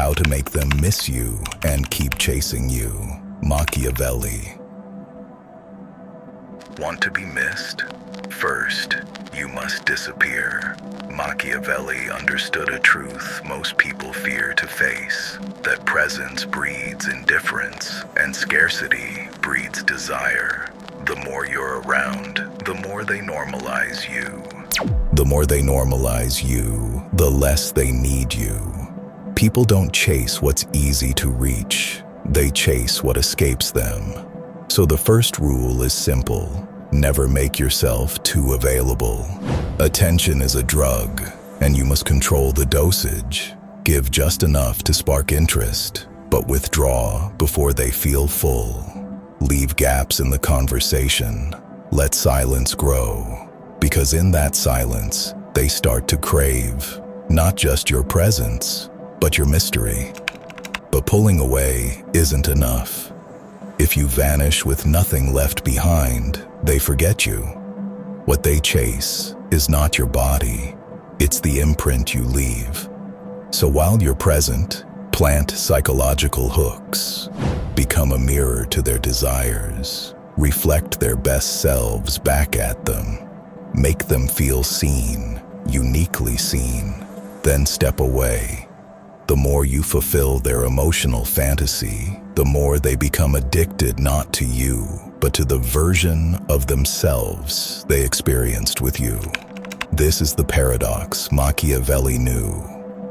How to make them miss you and keep chasing you. Machiavelli. Want to be missed? First, you must disappear. Machiavelli understood a truth most people fear to face, that presence breeds indifference and scarcity breeds desire. The more you're around, the more they normalize you. The more they normalize you, the less they need you. People don't chase what's easy to reach. They chase what escapes them. So the first rule is simple. Never make yourself too available. Attention is a drug, and you must control the dosage. Give just enough to spark interest, but withdraw before they feel full. Leave gaps in the conversation. Let silence grow, because in that silence, they start to crave not just your presence, but your mystery. But pulling away isn't enough. If you vanish with nothing left behind, they forget you. What they chase is not your body, it's the imprint you leave. So while you're present, plant psychological hooks. Become a mirror to their desires. Reflect their best selves back at them. Make them feel seen, uniquely seen. Then step away. The more you fulfill their emotional fantasy, the more they become addicted not to you, but to the version of themselves they experienced with you. This is the paradox Machiavelli knew.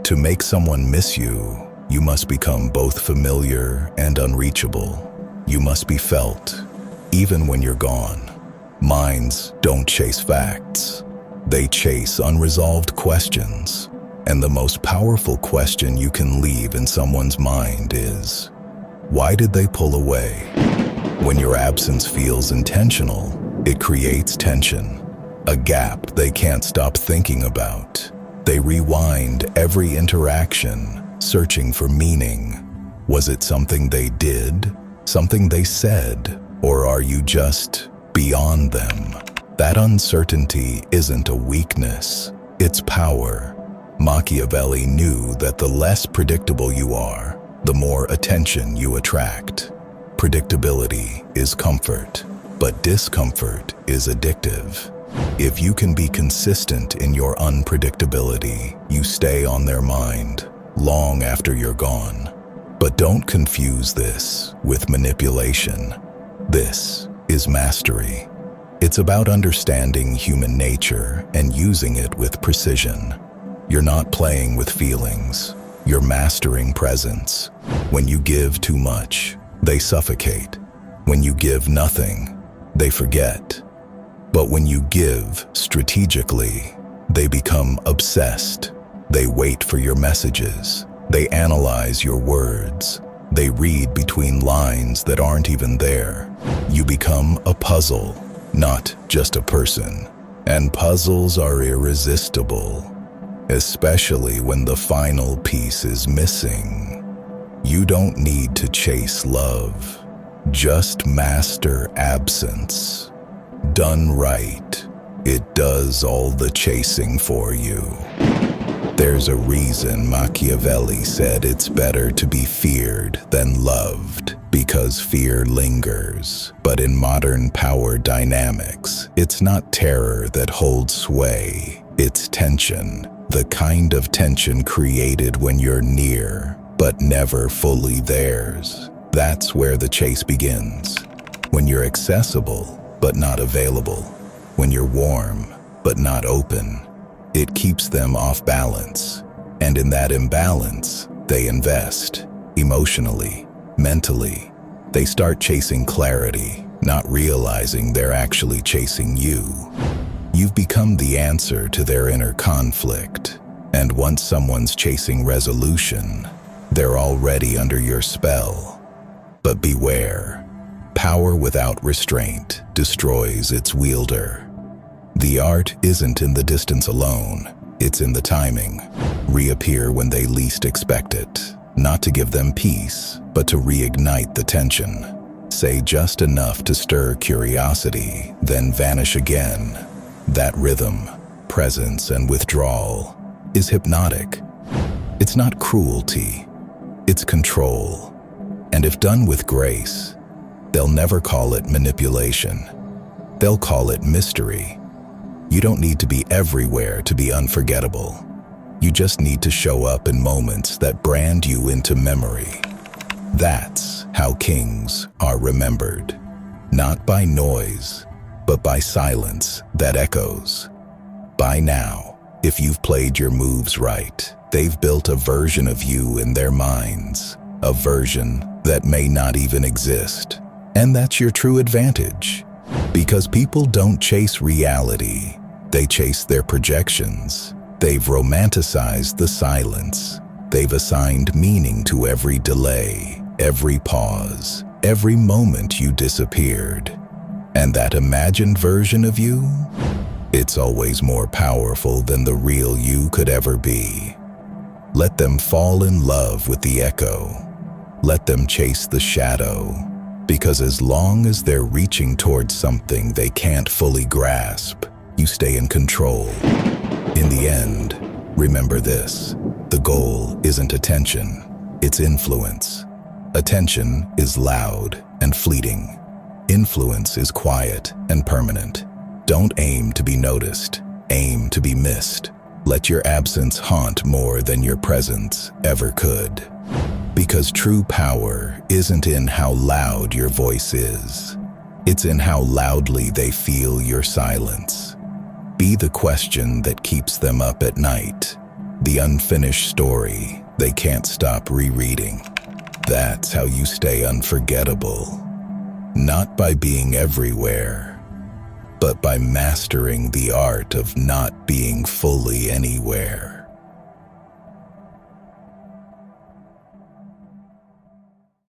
To make someone miss you, you must become both familiar and unreachable. You must be felt, even when you're gone. Minds don't chase facts. They chase unresolved questions. And the most powerful question you can leave in someone's mind is, why did they pull away? When your absence feels intentional, it creates tension, a gap they can't stop thinking about. They rewind every interaction, searching for meaning. Was it something they did, something they said, or are you just beyond them? That uncertainty isn't a weakness, it's power. Machiavelli knew that the less predictable you are, the more attention you attract. Predictability is comfort, but discomfort is addictive. If you can be consistent in your unpredictability, you stay on their mind long after you're gone. But don't confuse this with manipulation. This is mastery. It's about understanding human nature and using it with precision. You're not playing with feelings. You're mastering presence. When you give too much, they suffocate. When you give nothing, they forget. But when you give strategically, they become obsessed. They wait for your messages. They analyze your words. They read between lines that aren't even there. You become a puzzle, not just a person. And puzzles are irresistible. Especially when the final piece is missing. You don't need to chase love, just master absence. Done right, it does all the chasing for you. There's a reason Machiavelli said it's better to be feared than loved, because fear lingers. But in modern power dynamics, it's not terror that holds sway, it's tension. The kind of tension created when you're near, but never fully theirs. That's where the chase begins. When you're accessible, but not available. When you're warm, but not open. It keeps them off balance. And in that imbalance, they invest. Emotionally, mentally. They start chasing clarity, not realizing they're actually chasing you. You've become the answer to their inner conflict, and once someone's chasing resolution, they're already under your spell. But beware, power without restraint destroys its wielder. The art isn't in the distance alone, it's in the timing. Reappear when they least expect it, not to give them peace, but to reignite the tension. Say just enough to stir curiosity, then vanish again. That rhythm, presence, and withdrawal is hypnotic. It's not cruelty, It's control. And if done with grace, they'll never call it manipulation. They'll call it mystery. You don't need to be everywhere to be unforgettable. You just need to show up in moments that brand you into memory. That's how kings are remembered. Not by noise, but by silence that echoes. By now, if you've played your moves right, they've built a version of you in their minds, a version that may not even exist. And that's your true advantage. Because people don't chase reality, they chase their projections. They've romanticized the silence. They've assigned meaning to every delay, every pause, every moment you disappeared. And that imagined version of you? It's always more powerful than the real you could ever be. Let them fall in love with the echo. Let them chase the shadow. Because as long as they're reaching towards something they can't fully grasp, you stay in control. In the end, remember this: the goal isn't attention, it's influence. Attention is loud and fleeting. Influence is quiet and permanent. Don't aim to be noticed, aim to be missed. Let your absence haunt more than your presence ever could. Because true power isn't in how loud your voice is. It's in how loudly they feel your silence. Be the question that keeps them up at night. The unfinished story they can't stop rereading. That's how you stay unforgettable. Not by being everywhere, but by mastering the art of not being fully anywhere.